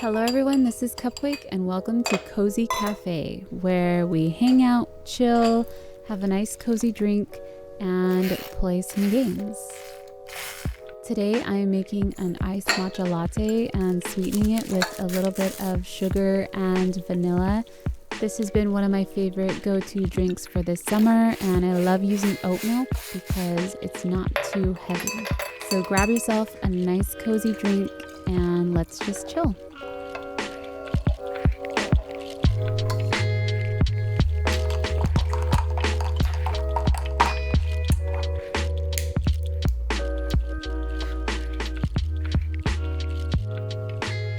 Hello everyone, this is Cupquake and welcome to Cozy Cafe, where we hang out, chill, have a nice cozy drink, and play some games. Today I am making an iced matcha latte and sweetening it with a little bit of sugar and vanilla. This has been one of my favorite go-to drinks for this summer, and I love using oat milk because it's not too heavy. So grab yourself a nice cozy drink and let's just chill.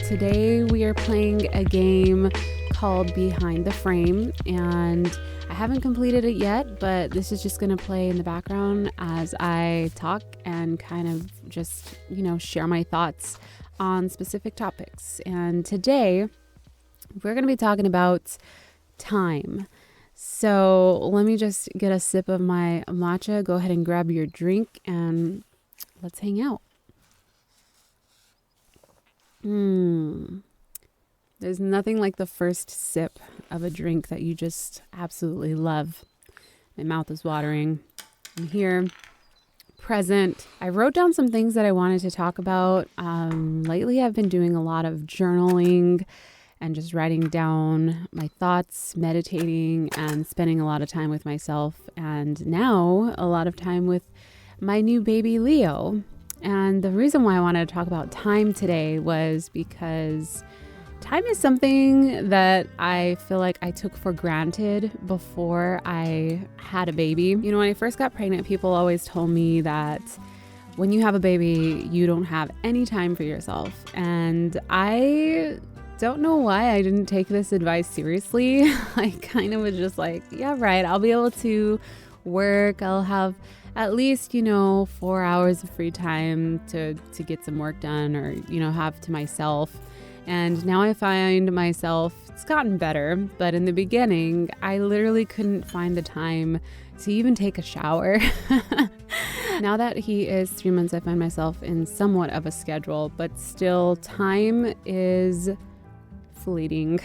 Today we are playing a game called Behind the Frame, and I haven't completed it yet, but this is just going to play in the background as I talk and kind of just, share my thoughts on specific topics. And today we're going to be talking about time. So let me just get a sip of my matcha. Go ahead and grab your drink and let's hang out. There's nothing like the first sip of a drink that you just absolutely love. My mouth is watering. I'm here, present. I wrote down some things that I wanted to talk about. Lately, I've been doing a lot of journaling and just writing down my thoughts, meditating, and spending a lot of time with myself. And now a lot of time with my new baby, Leo. And the reason why I wanted to talk about time today was because time is something that I feel like I took for granted before I had a baby. When I first got pregnant, people always told me that when you have a baby, you don't have any time for yourself. And I don't know why I didn't take this advice seriously. I kind of was just like, yeah, right, I'll be able to work. I'll have at least, 4 hours of free time to get some work done or, have to myself. And now I find myself, it's gotten better, but in the beginning, I literally couldn't find the time to even take a shower. Now that he is 3 months, I find myself in somewhat of a schedule, but still time is fleeting.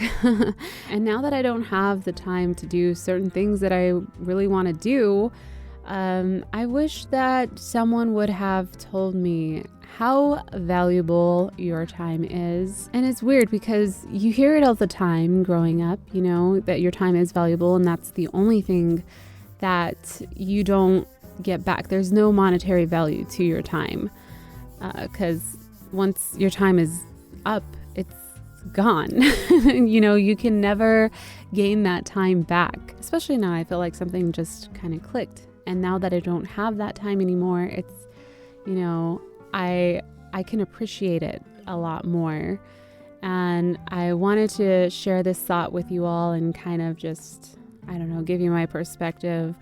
And now that I don't have the time to do certain things that I really want to do, I wish that someone would have told me how valuable your time is. And it's weird because you hear it all the time growing up, that your time is valuable and that's the only thing that you don't get back. There's no monetary value to your time because once your time is up, it's gone. You can never gain that time back. Especially now, I feel like something just kind of clicked. And now that I don't have that time anymore, it's, I can appreciate it a lot more. And I wanted to share this thought with you all and kind of just, give you my perspective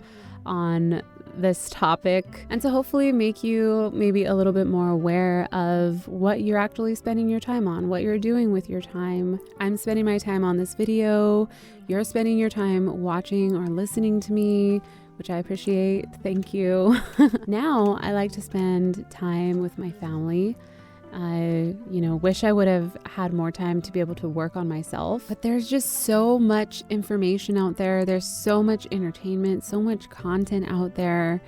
on this topic, and to hopefully make you maybe a little bit more aware of what you're actually spending your time on, what you're doing with your time. I'm spending my time on this video. You're spending your time watching or listening to me, which I appreciate. Thank you. Now I like to spend time with my family. I, wish I would have had more time to be able to work on myself, but there's just so much information out there. There's so much entertainment, so much content out there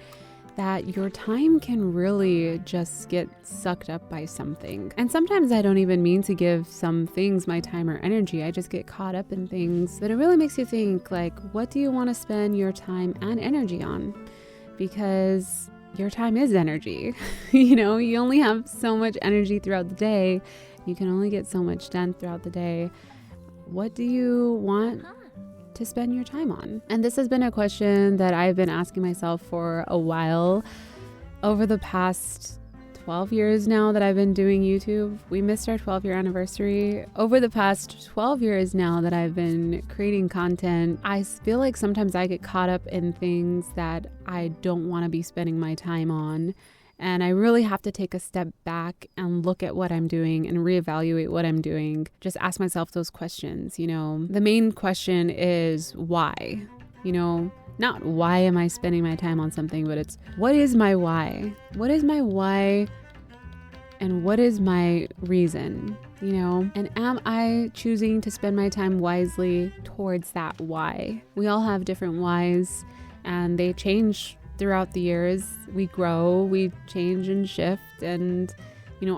that your time can really just get sucked up by something. And sometimes I don't even mean to give some things my time or energy. I just get caught up in things, but it really makes you think, like, what do you want to spend your time and energy on? Because your time is energy. You only have so much energy throughout the day. You can only get so much done throughout the day. What do you want to spend your time on? And this has been a question that I've been asking myself for a while. Over the past 12 years now that I've been doing YouTube. We missed our 12-year anniversary. Over the past 12 years now that I've been creating content, I feel like sometimes I get caught up in things that I don't want to be spending my time on. And I really have to take a step back and look at what I'm doing and reevaluate what I'm doing. Just ask myself those questions. The main question is why? Not why am I spending my time on something, but it's what is my why? What is my why And what is my reason, And am I choosing to spend my time wisely towards that why? We all have different whys, and they change throughout the years. We grow, we change and shift, and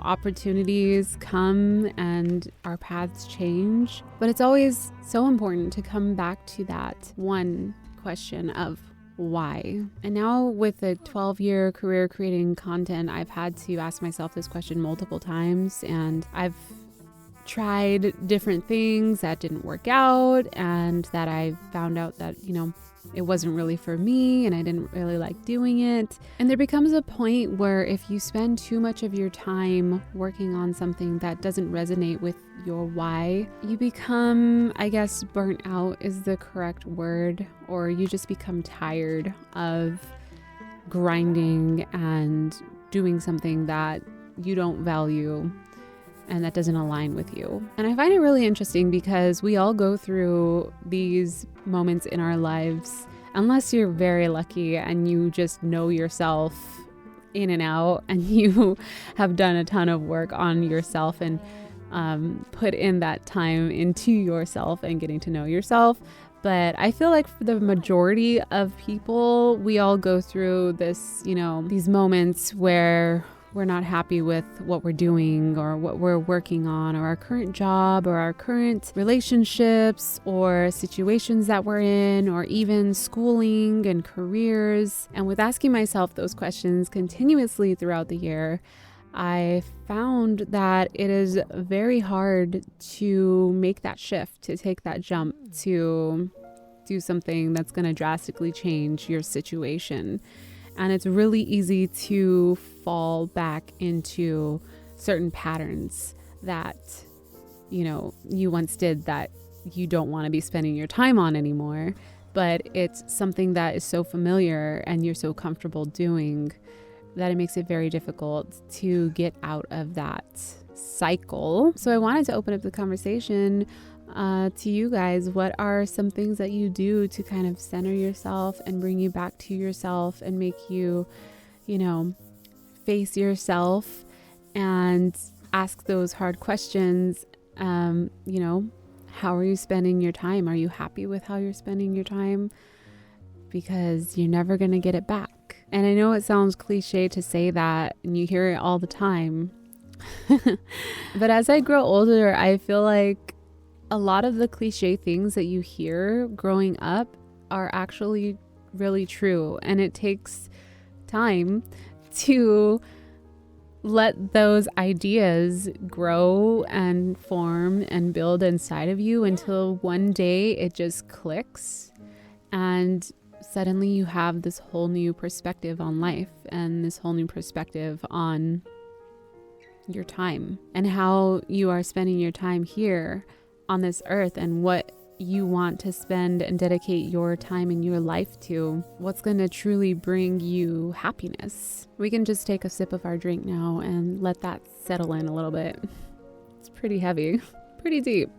opportunities come and our paths change. But it's always so important to come back to that one question of why. And now with a 12-year career creating content, I've had to ask myself this question multiple times, and I've tried different things that didn't work out, and that I found out that, it wasn't really for me and I didn't really like doing it. And there becomes a point where if you spend too much of your time working on something that doesn't resonate with your why, you become, I guess, burnt out is the correct word, or you just become tired of grinding and doing something that you don't value and that doesn't align with you. And I find it really interesting because we all go through these moments in our lives, unless you're very lucky and you just know yourself in and out and you have done a ton of work on yourself and put in that time into yourself and getting to know yourself. But I feel like for the majority of people, we all go through this, these moments where we're not happy with what we're doing or what we're working on, or our current job or our current relationships or situations that we're in, or even schooling and careers. And with asking myself those questions continuously throughout the year, I found that it is very hard to make that shift, to take that jump, to do something that's going to drastically change your situation. And it's really easy to fall back into certain patterns that, you once did that you don't want to be spending your time on anymore. But it's something that is so familiar and you're so comfortable doing that it makes it very difficult to get out of that cycle. So I wanted to open up the conversation to you guys. What are some things that you do to kind of center yourself and bring you back to yourself and make you, face yourself and ask those hard questions? How are you spending your time? Are you happy with how you're spending your time? Because you're never going to get it back. And I know it sounds cliche to say that, and you hear it all the time. But as I grow older, I feel like a lot of the cliche things that you hear growing up are actually really true. And it takes time to let those ideas grow and form and build inside of you until one day it just clicks and suddenly you have this whole new perspective on life and this whole new perspective on your time and how you are spending your time here on this earth and what you want to spend and dedicate your time in your life to, what's going to truly bring you happiness. We can just take a sip of our drink now and let that settle in a little bit. It's pretty heavy, pretty deep.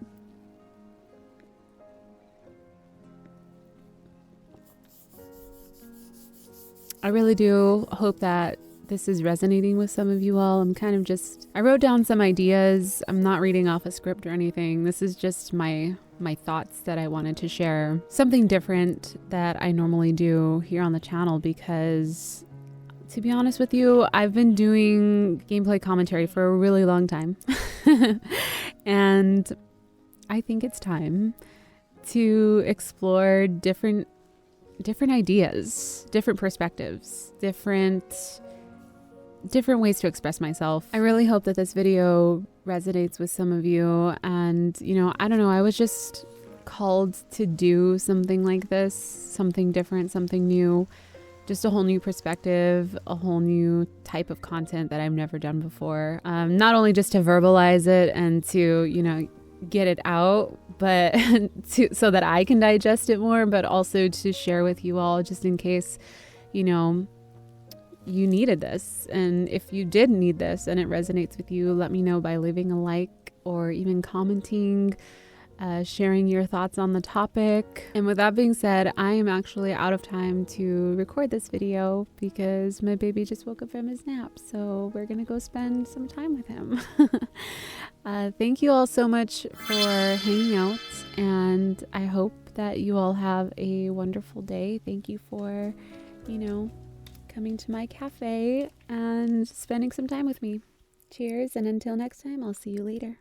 I really do hope that this is resonating with some of you all. I wrote down some ideas. I'm not reading off a script or anything. This is just my thoughts that I wanted to share. Something different that I normally do here on the channel, because to be honest with you, I've been doing gameplay commentary for a really long time. And I think it's time to explore different ideas, different perspectives, different ways to express myself. I really hope that this video resonates with some of you. And, I don't know, I was just called to do something like this, something different, something new, just a whole new perspective, a whole new type of content that I've never done before. Not only just to verbalize it and to, get it out, but so that I can digest it more, but also to share with you all just in case, you needed this. And if you did need this and it resonates with you, let me know by leaving a like or even commenting sharing your thoughts on the topic. And with that being said, I am actually out of time to record this video because my baby just woke up from his nap. So we're going to go spend some time with him. Thank you all so much for hanging out, and I hope that you all have a wonderful day. Thank you for, coming to my cafe and spending some time with me. Cheers, and until next time, I'll see you later.